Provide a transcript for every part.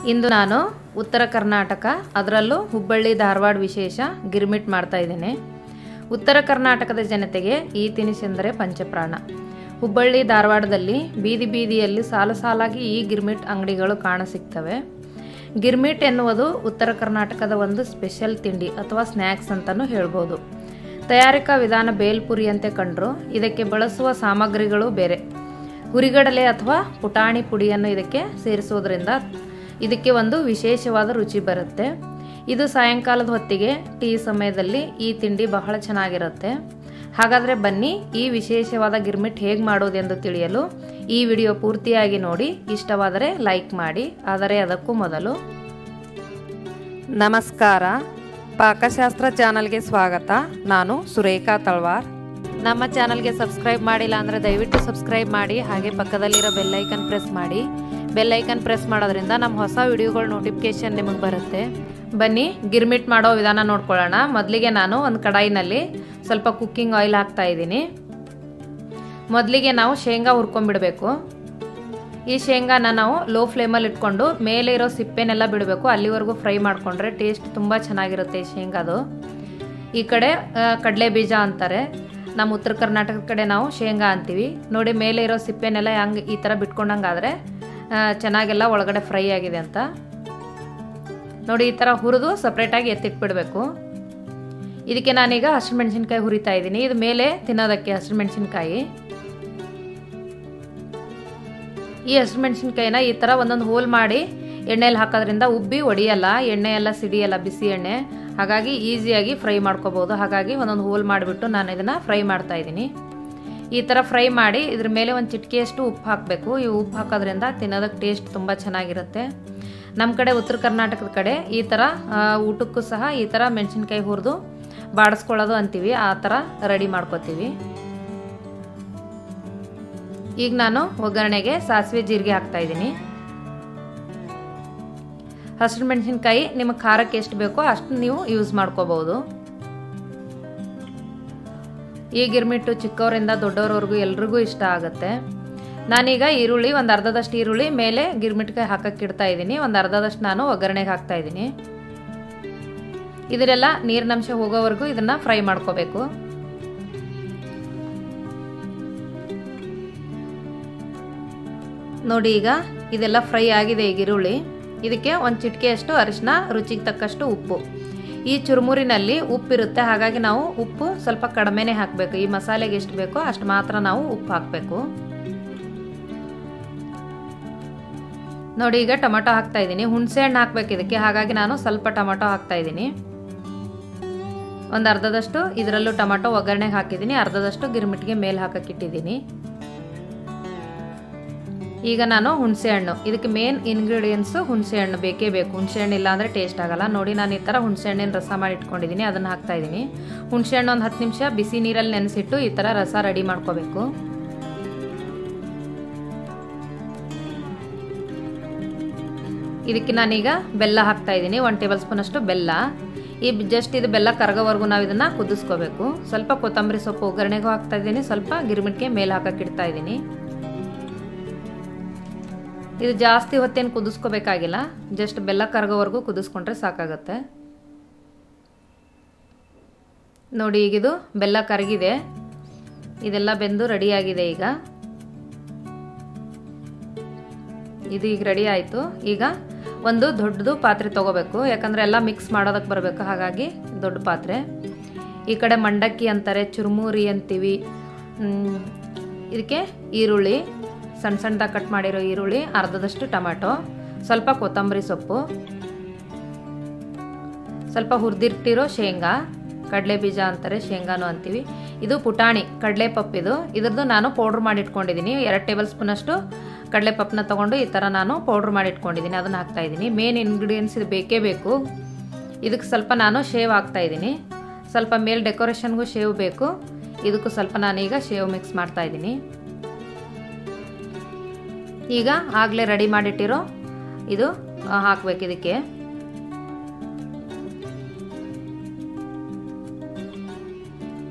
ಇಂದು ನಾನು ಉತ್ತರ ಕರ್ನಾಟಕ ಅದರಲ್ಲೂ ಹುಬ್ಬಳ್ಳಿ ಧಾರವಾಡ ವಿಶೇಷ ಗಿರ್ಮಿಟ್ ಮಾಡ್ತಾ ಇದ್ದೇನೆ. ಉತ್ತರ ಕರ್ನಾಟಕದ ಜನತೆಗೆ ಈ ತಿನಿಸೆಂದರೆ ಪಂಚಪ್ರಾಣ. ಹುಬ್ಬಳ್ಳಿ ಧಾರವಾಡದಲ್ಲಿ ಬೀದಿ ಬೀದಿಯಲ್ಲಿ ಸಾಲು ಸಾಲಾಗಿ ಈ ಗಿರ್ಮಿಟ್ ಅಂಗಡಿಗಳು ಕಾಣಸಿಗ್ತವೆ. ಗಿರ್ಮಿಟ್ ಎನ್ನುವುದು ಉತ್ತರ ಕರ್ನಾಟಕದ ಒಂದು ಸ್ಪೆಷಲ್ ತಿಂಡಿ ಅಥವಾ ಸ್ನ್ಯಾಕ್ಸ್ ಅಂತಲೂ ಹೇಳ್ಬೋದು. ತಯಾರಿಕಾ ವಿಧಾನ ಬೇಲ್ಪುರಿಯಂತೆ ಕಂಡರೂ ಇದಕ್ಕೆ ಬಳಸುವ ಸಾಮಗ್ರಿಗಳು ಬೇರೆ. ಹುರಿಗಡಲೆ ಅಥವಾ ಪುಟಾಣಿ ಪುಡಿಯನ್ನು ಇದಕ್ಕೆ ಸೇರಿಸೋದ್ರಿಂದ ಇದಕ್ಕೆ ಒಂದು ವಿಶೇಷವಾದ ರುಚಿ ಬರುತ್ತೆ. ಇದು ಸಾಯಂಕಾಲದ ಹೊತ್ತಿಗೆ ಟೀ ಸಮಯದಲ್ಲಿ ಈ ತಿಂಡಿ ಬಹಳ ಚೆನ್ನಾಗಿರುತ್ತೆ. ಹಾಗಾದರೆ ಬನ್ನಿ ಈ ವಿಶೇಷವಾದ ಗಿರ್ಮಿಟ್ ಹೇಗೆ ಮಾಡೋದೆಂದು ತಿಳಿಯಲು ಈ ವಿಡಿಯೋ ಪೂರ್ತಿಯಾಗಿ ನೋಡಿ. ಇಷ್ಟವಾದರೆ ಲೈಕ್ ಮಾಡಿ. ಆದರೆ ಅದಕ್ಕೂ ಮೊದಲು ನಮಸ್ಕಾರ, ಪಾಕಶಾಸ್ತ್ರ ಚಾನಲ್ಗೆ ಸ್ವಾಗತ. ನಾನು ಸುರೇಖಾ ತಳವಾರ್. ನಮ್ಮ ಚಾನಲ್ಗೆ ಸಬ್ಸ್ಕ್ರೈಬ್ ಮಾಡಿಲ್ಲ ಅಂದರೆ ದಯವಿಟ್ಟು ಸಬ್ಸ್ಕ್ರೈಬ್ ಮಾಡಿ. ಹಾಗೆ ಪಕ್ಕದಲ್ಲಿರೋ ಬೆಲ್ಲೈಕನ್ ಪ್ರೆಸ್ ಮಾಡಿ. ಬೆಲ್ಲೈಕನ್ ಪ್ರೆಸ್ ಮಾಡೋದ್ರಿಂದ ನಮ್ಮ ಹೊಸ ವಿಡಿಯೋಗಳ ನೋಟಿಫಿಕೇಶನ್ ನಿಮಗೆ ಬರುತ್ತೆ. ಬನ್ನಿ ಗಿರ್ಮಿಟ್ ಮಾಡೋ ವಿಧಾನ ನೋಡ್ಕೊಳ್ಳೋಣ. ಮೊದಲಿಗೆ ನಾನು ಒಂದು ಕಡಾಯಿನಲ್ಲಿ ಸ್ವಲ್ಪ ಕುಕ್ಕಿಂಗ್ ಆಯಿಲ್ ಹಾಕ್ತಾ ಇದ್ದೀನಿ. ಮೊದಲಿಗೆ ನಾವು ಶೇಂಗಾ ಹುರ್ಕೊಂಡ್ಬಿಡಬೇಕು. ಈ ಶೇಂಗಾನ ನಾವು ಲೋ ಫ್ಲೇಮಲ್ಲಿ ಇಟ್ಕೊಂಡು ಮೇಲೆ ಇರೋ ಸಿಪ್ಪೆನೆಲ್ಲ ಬಿಡಬೇಕು. ಅಲ್ಲಿವರೆಗೂ ಫ್ರೈ ಮಾಡಿಕೊಂಡ್ರೆ ಟೇಸ್ಟ್ ತುಂಬ ಚೆನ್ನಾಗಿರುತ್ತೆ ಈ ಶೇಂಗಾದು. ಈ ಕಡೆ ಕಡಲೆ ಬೀಜ ಅಂತಾರೆ, ನಮ್ಮ ಉತ್ತರ ಕರ್ನಾಟಕದ ಕಡೆ ನಾವು ಶೇಂಗಾ ಅಂತೀವಿ. ನೋಡಿ ಮೇಲೆ ಇರೋ ಸಿಪ್ಪೆನೆಲ್ಲ ಹಂಗೆ ಈ ಥರ ಬಿಟ್ಕೊಂಡಂಗಾದರೆ ಚೆನ್ನಾಗೆಲ್ಲ ಒಳಗಡೆ ಫ್ರೈ ಆಗಿದೆ ಅಂತ. ನೋಡಿ ಈ ಥರ ಹುರಿದು ಸಪ್ರೇಟಾಗಿ ಎತ್ತಿಟ್ಬಿಡಬೇಕು. ಇದಕ್ಕೆ ನಾನೀಗ ಹಸಿಮೆಣಸಿನ್ಕಾಯಿ ಹುರಿತಾ ಇದ್ದೀನಿ. ಇದು ಮೇಲೆ ತಿನ್ನೋದಕ್ಕೆ ಹಸಿಮೆಣಸಿನ್ಕಾಯಿ. ಈ ಹಸಿಮೆಣಸಿನ್ಕಾಯಿನ ಈ ಥರ ಒಂದೊಂದು ಹೋಲ್ ಮಾಡಿ ಎಣ್ಣೆಯಲ್ಲಿ ಹಾಕೋದ್ರಿಂದ ಉಬ್ಬಿ ಒಡೆಯಲ್ಲ, ಎಣ್ಣೆ ಎಲ್ಲ ಸಿಡಿಯಲ್ಲ, ಬಿಸಿ ಎಣ್ಣೆ. ಹಾಗಾಗಿ ಈಸಿಯಾಗಿ ಫ್ರೈ ಮಾಡ್ಕೋಬೋದು. ಹಾಗಾಗಿ ಒಂದೊಂದು ಹೋಲ್ ಮಾಡಿಬಿಟ್ಟು ನಾನು ಇದನ್ನು ಫ್ರೈ ಮಾಡ್ತಾ ಇದ್ದೀನಿ. ಈ ಥರ ಫ್ರೈ ಮಾಡಿ ಇದ್ರ ಮೇಲೆ ಒಂದು ಚಿಟಿಕೆಯಷ್ಟು ಉಪ್ಪು ಹಾಕಬೇಕು. ಈ ಉಪ್ಪು ಹಾಕೋದ್ರಿಂದ ತಿನ್ನೋದಕ್ಕೆ ಟೇಸ್ಟ್ ತುಂಬ ಚೆನ್ನಾಗಿರುತ್ತೆ. ನಮ್ಮ ಕಡೆ ಉತ್ತರ ಕರ್ನಾಟಕದ ಕಡೆ ಈ ಥರ ಊಟಕ್ಕೂ ಸಹ ಈ ಥರ ಮೆಣಸಿನ್ಕಾಯಿ ಹುರಿದು ಬಾಡಿಸ್ಕೊಳ್ಳೋದು ಅಂತೀವಿ. ಆ ಥರ ರೆಡಿ ಮಾಡ್ಕೋತೀವಿ. ಈಗ ನಾನು ಒಗ್ಗರಣೆಗೆ ಸಾಸಿವೆ ಜೀರಿಗೆ ಹಾಕ್ತಾ ಇದ್ದೀನಿ. ಹಸಿರು ಮೆಣಸಿನ್ಕಾಯಿ ನಿಮಗೆ ಖಾರಕ್ಕೆ ಎಷ್ಟು ಬೇಕೋ ಅಷ್ಟು ನೀವು ಯೂಸ್ ಮಾಡ್ಕೋಬಹುದು. ಈ ಗಿರ್ಮಿಟ್ಟು ಚಿಕ್ಕವರಿಂದ ದೊಡ್ಡವರವರೆಗೂ ಎಲ್ರಿಗೂ ಇಷ್ಟ ಆಗುತ್ತೆ. ನಾನೀಗ ಈರುಳ್ಳಿ ಒಂದು ಅರ್ಧದಷ್ಟು ಈರುಳ್ಳಿ ಮೇಲೆ ಗಿರ್ಮಿಟ್ಕಾಯಿ ಹಾಕಕ್ಕೆ ಇಡ್ತಾ ಇದ್ದೀನಿ. ಒಂದು ಅರ್ಧದಷ್ಟು ನಾನು ಒಗ್ಗರಣೆಗೆ ಹಾಕ್ತಾ ಇದ್ದೀನಿ. ಇದರೆಲ್ಲ ನೀರಿನಂಶ ಹೋಗೋವರೆಗೂ ಇದನ್ನ ಫ್ರೈ ಮಾಡ್ಕೋಬೇಕು. ನೋಡಿ ಈಗ ಇದೆಲ್ಲ ಫ್ರೈ ಆಗಿದೆ. ಈಗ ಈರುಳ್ಳಿ, ಇದಕ್ಕೆ ಒಂದು ಚಿಟಿಕೆಯಷ್ಟು ಅರಿಶಿನ, ರುಚಿಗೆ ತಕ್ಕಷ್ಟು ಉಪ್ಪು. ಈ ಚುರುಮುರಿನಲ್ಲಿ ಉಪ್ಪಿರುತ್ತೆ, ಹಾಗಾಗಿ ನಾವು ಉಪ್ಪು ಸ್ವಲ್ಪ ಕಡಿಮೆನೇ ಹಾಕಬೇಕು. ಈ ಮಸಾಲೆಗೆ ಎಷ್ಟು ಬೇಕೋ ಅಷ್ಟು ಮಾತ್ರ ನಾವು ಉಪ್ಪು ಹಾಕಬೇಕು. ನೋಡಿ ಈಗ ಟೊಮೆಟೊ ಹಾಕ್ತಾ ಇದ್ದೀನಿ. ಹುಣಸೆ ಹಣ್ಣು ಹಾಕ್ಬೇಕು ಇದಕ್ಕೆ, ಹಾಗಾಗಿ ನಾನು ಸ್ವಲ್ಪ ಟೊಮೆಟೊ ಹಾಕ್ತಾ ಇದ್ದೀನಿ. ಒಂದು ಅರ್ಧದಷ್ಟು ಇದರಲ್ಲೂ ಟೊಮೆಟೊ ಒಗ್ಗರಣೆಗೆ ಹಾಕಿದ್ದೀನಿ, ಅರ್ಧದಷ್ಟು ಗಿರ್ಮಿಟ್ಗೆ ಮೇಲೆ ಹಾಕಕ್ಕಿಟ್ಟಿದ್ದೀನಿ. ಈಗ ನಾನು ಹುಣಸೆ ಹಣ್ಣು, ಇದಕ್ಕೆ ಮೇನ್ ಇಂಗ್ರೀಡಿಯೆಂಟ್ಸು ಹುಣಸೆ ಹಣ್ಣು ಬೇಕೇ ಬೇಕು. ಹುಣಸೆ ಹಣ್ಣು ಇಲ್ಲ ಅಂದರೆ ಟೇಸ್ಟ್ ಆಗಲ್ಲ. ನೋಡಿ ನಾನು ಈ ಥರ ಹುಣಸೆ ಹಣ್ಣಿನ ರಸ ಮಾಡಿ ಇಟ್ಕೊಂಡಿದ್ದೀನಿ, ಅದನ್ನು ಹಾಕ್ತಾ ಇದ್ದೀನಿ. ಹುಣಸೆ ಹಣ್ಣು ಒಂದು 10 ನಿಮಿಷ ಬಿಸಿ ನೀರಲ್ಲಿ ನೆನೆಸಿಟ್ಟು ಈ ಥರ ರಸ ರೆಡಿ ಮಾಡ್ಕೋಬೇಕು. ಇದಕ್ಕೆ ನಾನೀಗ ಬೆಲ್ಲ ಹಾಕ್ತಾ ಇದ್ದೀನಿ, 1 ಟೇಬಲ್ ಸ್ಪೂನ್ ಅಷ್ಟು ಬೆಲ್ಲ. ಈ ಜಸ್ಟ್ ಇದು ಬೆಲ್ಲ ಕರಗೋವರೆಗೂ ನಾವು ಇದನ್ನು ಕುದಿಸ್ಕೋಬೇಕು. ಸ್ವಲ್ಪ ಕೊತ್ತಂಬರಿ ಸೊಪ್ಪು ಒಗ್ಗರಣೆಗೂ ಹಾಕ್ತಾ ಇದ್ದೀನಿ, ಸ್ವಲ್ಪ ಗಿರ್ಮಿಟ್ಗೆ ಮೇಲೆ ಹಾಕಕ್ಕಿಡ್ತಾ ಇದ್ದೀನಿ. ಇದು ಜಾಸ್ತಿ ಹೊತ್ತೇನು ಕುದಿಸ್ಕೋಬೇಕಾಗಿಲ್ಲ, ಜಸ್ಟ್ ಬೆಲ್ಲ ಕರಗೋವರೆಗೂ ಕುದಿಸ್ಕೊಂಡ್ರೆ ಸಾಕಾಗುತ್ತೆ. ನೋಡಿ ಈಗಿದು ಬೆಲ್ಲ ಕರಗಿದೆ, ಇದೆಲ್ಲ ಬೆಂದು ರೆಡಿಯಾಗಿದೆ. ಈಗ ಇದು ಈಗ ರೆಡಿ ಆಯಿತು. ಈಗ ಒಂದು ದೊಡ್ಡದು ಪಾತ್ರೆ ತೊಗೋಬೇಕು, ಯಾಕಂದರೆ ಎಲ್ಲ ಮಿಕ್ಸ್ ಮಾಡೋದಕ್ಕೆ ಬರಬೇಕು, ಹಾಗಾಗಿ ದೊಡ್ಡ ಪಾತ್ರೆ. ಈ ಕಡೆ ಮಂಡಕ್ಕಿ ಅಂತಾರೆ, ಚುರುಮುರಿ ಅಂತೀವಿ. ಇದಕ್ಕೆ ಈರುಳ್ಳಿ, ಸಣ್ಣ ಸಣ್ಣದಾಗಿ ಕಟ್ ಮಾಡಿರೋ ಈರುಳ್ಳಿ, ಅರ್ಧದಷ್ಟು ಟೊಮೆಟೊ, ಸ್ವಲ್ಪ ಕೊತ್ತಂಬರಿ ಸೊಪ್ಪು, ಸ್ವಲ್ಪ ಹುರಿದಿಟ್ಟಿರೋ ಶೇಂಗಾ, ಕಡಲೆ ಬೀಜ ಅಂತಾರೆ, ಶೇಂಗಾನು ಅಂತೀವಿ. ಇದು ಪುಟಾಣಿ ಕಡಲೆ ಪಪ್ಪಿದು, ಇದ್ರದ್ದು ನಾನು ಪೌಡ್ರ್ ಮಾಡಿ ಇಟ್ಕೊಂಡಿದ್ದೀನಿ. 2 ಟೇಬಲ್ ಸ್ಪೂನ್ ಅಷ್ಟು ಕಡಲೆ ಪಪ್ಪನ್ನ ತೊಗೊಂಡು ಈ ಥರ ನಾನು ಪೌಡ್ರ್ ಮಾಡಿ ಇಟ್ಕೊಂಡಿದ್ದೀನಿ, ಅದನ್ನು ಹಾಕ್ತಾ ಇದ್ದೀನಿ. ಮೇನ್ ಇಂಗ್ರೀಡಿಯೆಂಟ್ಸ್ ಇದು ಬೇಕೇ ಬೇಕು. ಇದಕ್ಕೆ ಸ್ವಲ್ಪ ನಾನು ಶೇವ್ ಹಾಕ್ತಾ ಇದ್ದೀನಿ, ಸ್ವಲ್ಪ ಮೇಲೆ ಡೆಕೋರೇಷನ್ಗೂ ಶೇವ್ ಬೇಕು. ಇದಕ್ಕೂ ಸ್ವಲ್ಪ ನಾನೀಗ ಶೇವ್ ಮಿಕ್ಸ್ ಮಾಡ್ತಾ ಇದ್ದೀನಿ. ಈಗ ಆಗಲೇ ರೆಡಿ ಮಾಡಿಟ್ಟಿರೋ ಇದು ಹಾಕ್ಬೇಕು ಇದಕ್ಕೆ.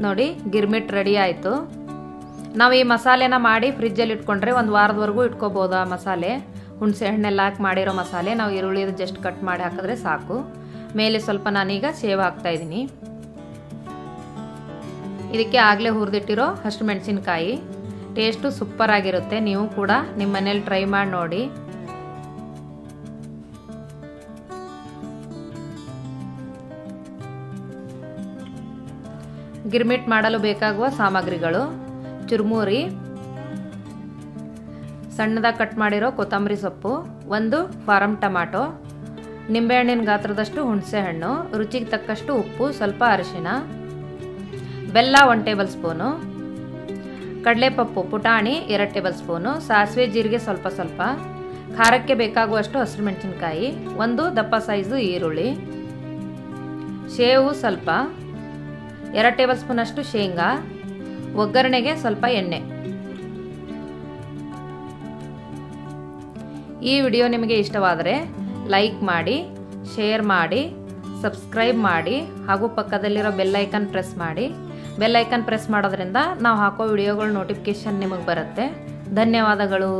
ನೋಡಿ ಗಿರ್ಮಿಟ್ ರೆಡಿ ಆಯಿತು. ನಾವು ಈ ಮಸಾಲೆನ ಮಾಡಿ ಫ್ರಿಜ್ಜಲ್ಲಿ ಇಟ್ಕೊಂಡ್ರೆ ಒಂದು ವಾರದವರೆಗೂ ಇಟ್ಕೋಬೋದು. ಆ ಮಸಾಲೆ ಹುಣಸೆ ಹಣ್ಣೆಲ್ಲ ಹಾಕಿ ಮಾಡಿರೋ ಮಸಾಲೆ. ನಾವು ಈರುಳ್ಳಿ ಜಸ್ಟ್ ಕಟ್ ಮಾಡಿ ಹಾಕಿದ್ರೆ ಸಾಕು. ಮೇಲೆ ಸ್ವಲ್ಪ ನಾನೀಗ ಸೇವ್ ಹಾಕ್ತಾ ಇದ್ದೀನಿ. ಇದಕ್ಕೆ ಆಗಲೇ ಹುರಿದಿಟ್ಟಿರೋ ಹಸಿರು ಮೆಣಸಿನಕಾಯಿ. ಟೇಸ್ಟು ಸೂಪರ್ ಆಗಿರುತ್ತೆ. ನೀವು ಕೂಡ ನಿಮ್ಮ ಮನೇಲಿ ಟ್ರೈ ಮಾಡಿ ನೋಡಿ. ಗಿರ್ಮಿಟ್ ಮಾಡಲು ಬೇಕಾಗುವ ಸಾಮಗ್ರಿಗಳು: ಚುರುಮುರಿ, ಸಣ್ಣದಾಗಿ ಕಟ್ ಮಾಡಿರೋ ಕೊತ್ತಂಬರಿ ಸೊಪ್ಪು, 1 ಫಾರಂ ಟೊಮ್ಯಾಟೊ, ನಿಂಬೆಹಣ್ಣಿನ ಗಾತ್ರದಷ್ಟು ಹುಣಸೆ ಹಣ್ಣು, ರುಚಿಗೆ ತಕ್ಕಷ್ಟು ಉಪ್ಪು, ಸ್ವಲ್ಪ ಅರಿಶಿನ, ಬೆಲ್ಲ 1 ಟೇಬಲ್ ಸ್ಪೂನು, ಕಡಲೆಪಪ್ಪು ಪುಟಾಣಿ 2 ಟೇಬಲ್ ಸ್ಪೂನು, ಸಾಸಿವೆ ಜೀರಿಗೆ ಸ್ವಲ್ಪ ಸ್ವಲ್ಪ, ಖಾರಕ್ಕೆ ಬೇಕಾಗುವಷ್ಟು ಹಸಿರು ಮೆಣಸಿನಕಾಯಿ, 1 ದಪ್ಪ ಸೈಜು ಈರುಳ್ಳಿ, ಶೇವು ಸ್ವಲ್ಪ, 2 ಟೇಬಲ್ ಸ್ಪೂನ್ ಅಷ್ಟು ಶೇಂಗಾ, ಒಗ್ಗರಣೆಗೆ ಸ್ವಲ್ಪ ಎಣ್ಣೆ. ಈ ವಿಡಿಯೋ ನಿಮಗೆ ಇಷ್ಟವಾದರೆ ಲೈಕ್ ಮಾಡಿ, ಶೇರ್ ಮಾಡಿ, ಸಬ್ಸ್ಕ್ರೈಬ್ ಮಾಡಿ ಹಾಗೂ ಪಕ್ಕದಲ್ಲಿರೋ ಬೆಲ್ ಐಕನ್ ಪ್ರೆಸ್ ಮಾಡಿ. ಬೆಲ್ ಐಕನ್ ಪ್ರೆಸ್ ಮಾಡೋದ್ರಿಂದ ನಾವು ಹಾಕೋ ವಿಡಿಯೋಗಳ ನೋಟಿಫಿಕೇಶನ್ ನಿಮಗೆ ಬರುತ್ತೆ. ಧನ್ಯವಾದಗಳು.